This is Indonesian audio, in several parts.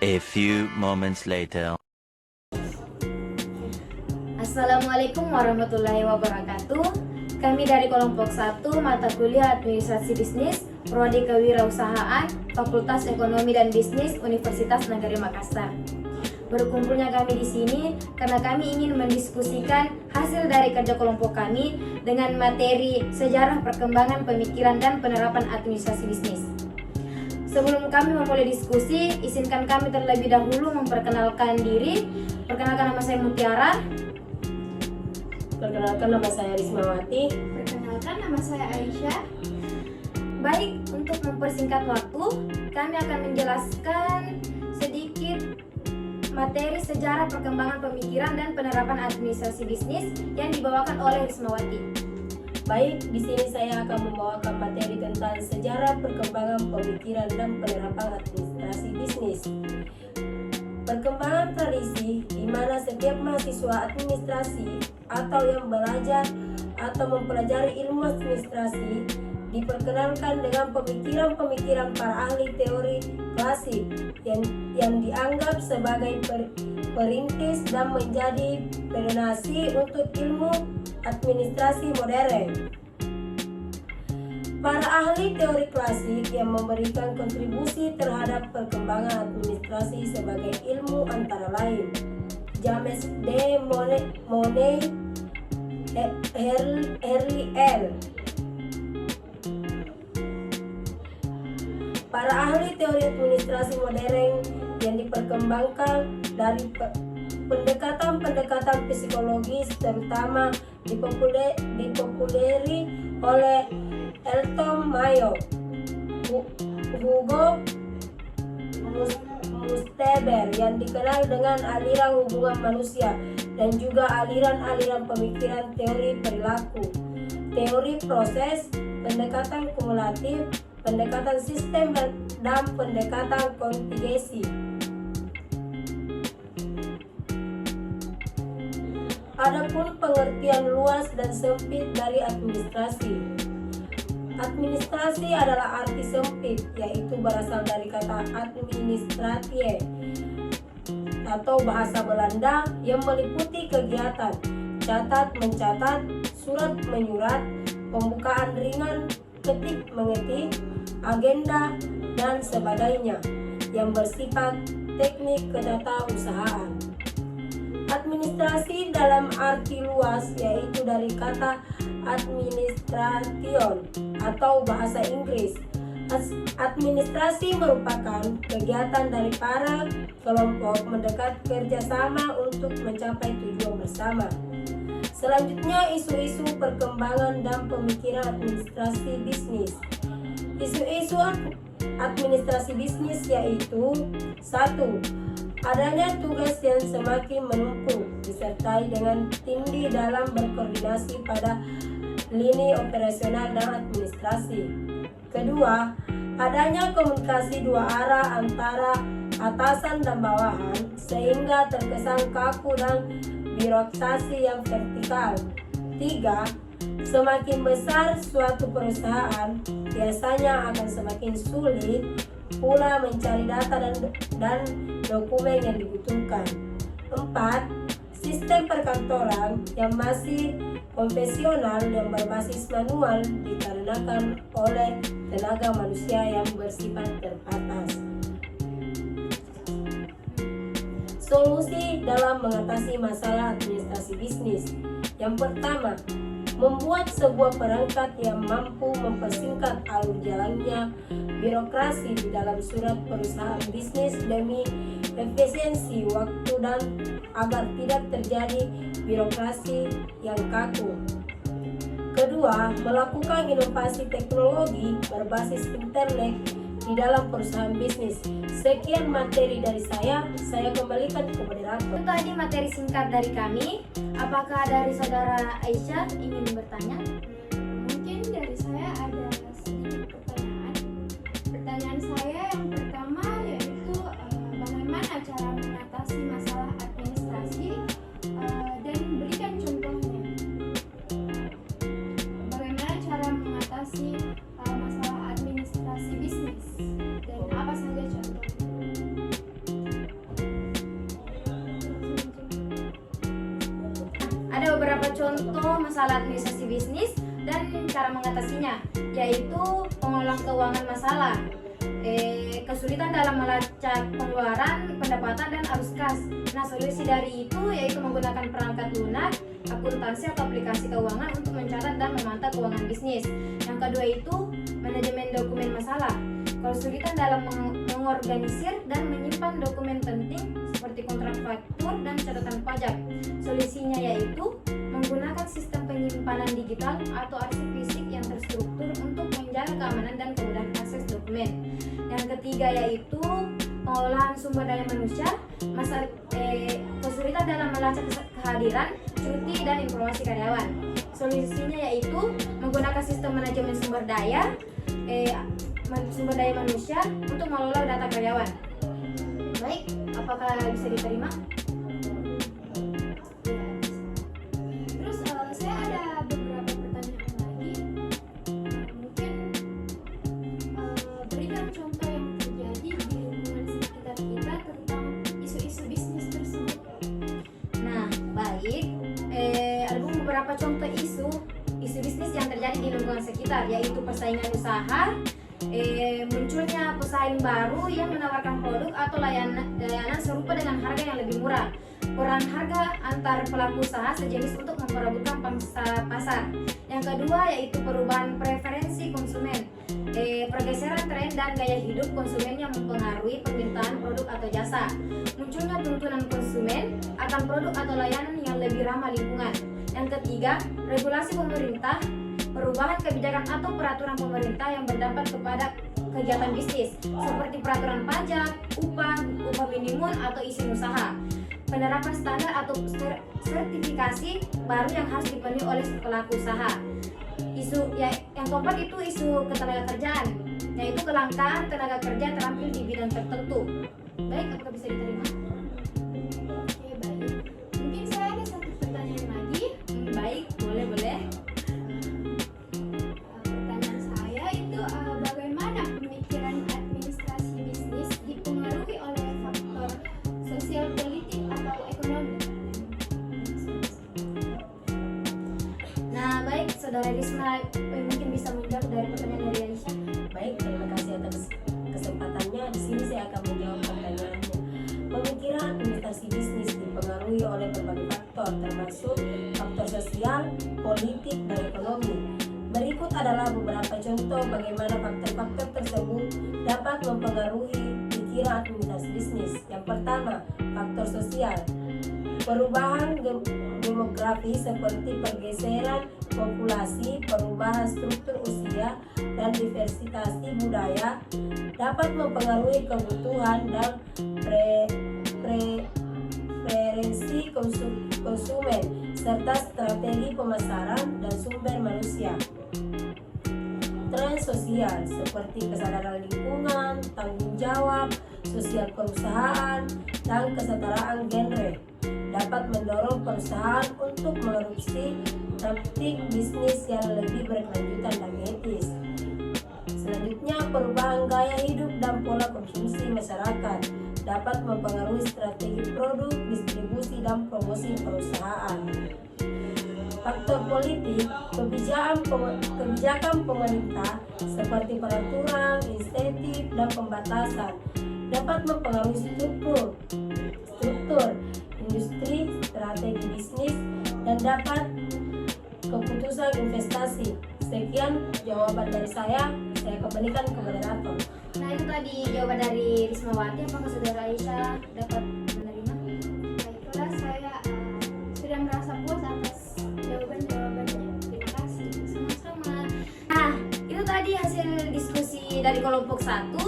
A few moments later. Assalamualaikum warahmatullahi wabarakatuh. Kami dari kelompok 1 mata kuliah Administrasi Bisnis, Prodi Kewirausahaan, Fakultas Ekonomi dan Bisnis Universitas Negeri Makassar. Berkumpulnya kami di sini karena kami ingin mendiskusikan hasil dari kerja kelompok kami dengan materi sejarah perkembangan pemikiran dan penerapan administrasi bisnis. Sebelum kami memulai diskusi, izinkan kami terlebih dahulu memperkenalkan diri. Perkenalkan, nama saya Mutiara. Perkenalkan, nama saya Rismawati. Perkenalkan, nama saya Aisyah. Baik, untuk mempersingkat waktu, kami akan menjelaskan sedikit materi sejarah perkembangan pemikiran dan penerapan administrasi bisnis yang dibawakan oleh Rismawati. Baik, di sini saya akan membawakan materi tentang sejarah perkembangan pemikiran dan penerapan administrasi bisnis. Perkembangan tradisi di mana setiap mahasiswa administrasi atau yang belajar atau mempelajari ilmu administrasi diperkenalkan dengan pemikiran-pemikiran para ahli teori klasik yang dianggap sebagai perintis dan menjadi fondasi untuk ilmu administrasi modern. Para ahli teori klasik yang memberikan kontribusi terhadap perkembangan administrasi sebagai ilmu antara lain James D. Monnet, Henry L. Para ahli teori administrasi modern yang diperkembangkan dari pendekatan psikologis terutama dipopuleri oleh Elton Mayo, Hugo Musteber yang dikenal dengan aliran hubungan manusia dan juga aliran-aliran pemikiran teori perilaku, teori proses, pendekatan kumulatif, pendekatan sistem dan pendekatan kontingesi. Adapun pengertian luas dan sempit dari administrasi. Administrasi adalah arti sempit, yaitu berasal dari kata administratie atau bahasa Belanda yang meliputi kegiatan catat mencatat, surat menyurat, pembukaan ringan, ketik mengetik, agenda, dan sebagainya yang bersifat teknik ketatarusahaan. Administrasi dalam arti luas yaitu dari kata administration atau bahasa Inggris. Administrasi merupakan kegiatan dari para kelompok mendekat kerjasama untuk mencapai tujuan bersama. Selanjutnya, isu-isu perkembangan dan pemikiran administrasi bisnis. Isu-isu administrasi bisnis yaitu 1. Adanya tugas yang semakin menumpuk disertai dengan tindih dalam berkoordinasi pada lini operasional dan administrasi. Kedua, adanya komunikasi dua arah antara atasan dan bawahan sehingga terkesan kaku dan birokrasi yang vertikal. 3. Semakin besar suatu perusahaan, biasanya akan semakin sulit pula mencari data dan dokumen yang dibutuhkan. 4. Sistem perkantoran yang masih konvensional yang berbasis manual dikarenakan oleh tenaga manusia yang bersifat terbatas. Solusi dalam mengatasi masalah administrasi bisnis. Yang pertama, membuat sebuah perangkat yang mampu mempersingkat alur jalannya birokrasi di dalam surat perusahaan bisnis demi efisiensi waktu dan agar tidak terjadi birokrasi yang kaku. Kedua, melakukan inovasi teknologi berbasis internet di dalam perusahaan bisnis. Sekian materi dari saya kembalikan ke moderator. Itu tadi materi singkat dari kami. Apakah dari saudara Aisyah ingin bertanya? Mungkin dari saya ada sedikit pertanyaan. Pertanyaan saya yang pertama yaitu bagaimana cara mengatasi masalah administrasi dan berikan contohnya. Bagaimana cara mengatasi masalah administrasi bisnis dan apa saja contohnya? contoh masalah administrasi bisnis dan cara mengatasinya, yaitu pengelolaan keuangan masalah, kesulitan dalam melacak pengeluaran, pendapatan, dan arus kas. Nah, solusi dari itu yaitu menggunakan perangkat lunak, akuntansi atau aplikasi keuangan untuk mencatat dan memantau keuangan bisnis. Yang kedua itu manajemen dokumen masalah, kesulitan dalam mengorganisir dan menyimpan dokumen penting seperti kontrak faktur dan catatan pajak. Solusinya yaitu menggunakan sistem penyimpanan digital atau arsip fisik yang terstruktur untuk menjaga keamanan dan kemudahan akses dokumen. Yang ketiga yaitu pengolahan sumber daya manusia, kesulitan dalam melacak kehadiran, cuti, dan informasi karyawan. Solusinya yaitu menggunakan sistem manajemen sumber daya manusia untuk mengelola data karyawan. Baik, apakah bisa diterima? Terus saya ada beberapa pertanyaan lagi. Mungkin berikan contoh yang terjadi di lingkungan sekitar kita tentang isu-isu bisnis tersebut. Nah, baik. Ada beberapa contoh isu bisnis yang terjadi di lingkungan sekitar, yaitu persaingan usaha, munculnya pesaing baru yang menawarkan produk atau layanan serupa dengan harga yang lebih murah, perang harga antar pelaku usaha sejenis untuk memperebutkan pangsa pasar. Yang kedua yaitu perubahan preferensi konsumen, pergeseran tren dan gaya hidup konsumen yang mempengaruhi permintaan produk atau jasa, munculnya tuntunan konsumen akan produk atau layanan yang lebih ramah lingkungan. Yang ketiga, regulasi pemerintah, perubahan kebijakan atau peraturan pemerintah yang berdampak kepada kegiatan bisnis seperti peraturan pajak, upah minimum atau izin usaha, penerapan standar atau sertifikasi baru yang harus dipenuhi oleh pelaku usaha. Isu yang keempat itu isu ketenagakerjaan, yaitu kelangkaan tenaga kerja terampil di bidang tertentu. Baik, apakah bisa diterima? Oke, baik. Mungkin saya ada satu pertanyaan lagi. Baik, boleh. Pertanyaan saya itu bagaimana pemikiran administrasi bisnis dipengaruhi oleh faktor sosial, politik, atau ekonomi? Nah, baik, Saudara Risma mungkin bisa menjawab dari pertanyaan dari Aisyah. Baik, terima kasih atas kesempatannya. Di sini saya akan menjawab pertanyaannya. Pemikiran administrasi bisnis dipengaruhi oleh berbagai faktor, termasuk faktor sosial, politik, dan ekonomi. Berikut adalah beberapa contoh bagaimana faktor-faktor tersebut dapat mempengaruhi pikiran administrasi bisnis. Yang pertama, faktor sosial. Perubahan demografi seperti pergeseran populasi, perubahan struktur usia, dan diversitasi budaya dapat mempengaruhi kebutuhan dan preferensi konsumen serta strategi pemasaran dan sumber manusia. Tren sosial seperti kesadaran lingkungan, tanggung jawab sosial perusahaan, dan kesetaraan genre dapat mendorong perusahaan untuk mengadopsi praktik bisnis yang lebih berkelanjutan dan etis. Selanjutnya, perubahan gaya hidup dan pola konsumsi masyarakat dapat mempengaruhi strategi produk, distribusi, dan promosi perusahaan. Faktor politik, kebijakan pemerintah seperti peraturan, insentif, dan pembatasan dapat mempengaruhi struktur industri, strategi bisnis, dan dapat keputusan investasi. Sekian jawaban dari saya kembalikan ke moderator. Nah, itu tadi jawaban dari Rismawati. Apakah Saudara Aisyah dapat menerima? Baiklah, saya sudah merasa puas atas jawaban-jawabannya. Terima kasih. Sama-sama. Nah, itu tadi hasil diskusi dari kelompok 1.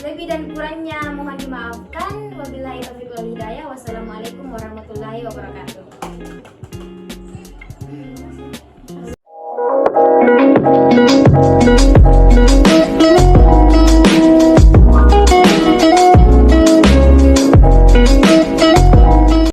Lebih dan kurangnya mohon dimaafkan. Wabillahi taufiq wal hidayah. Wassalamualaikum warahmatullahi wabarakatuh.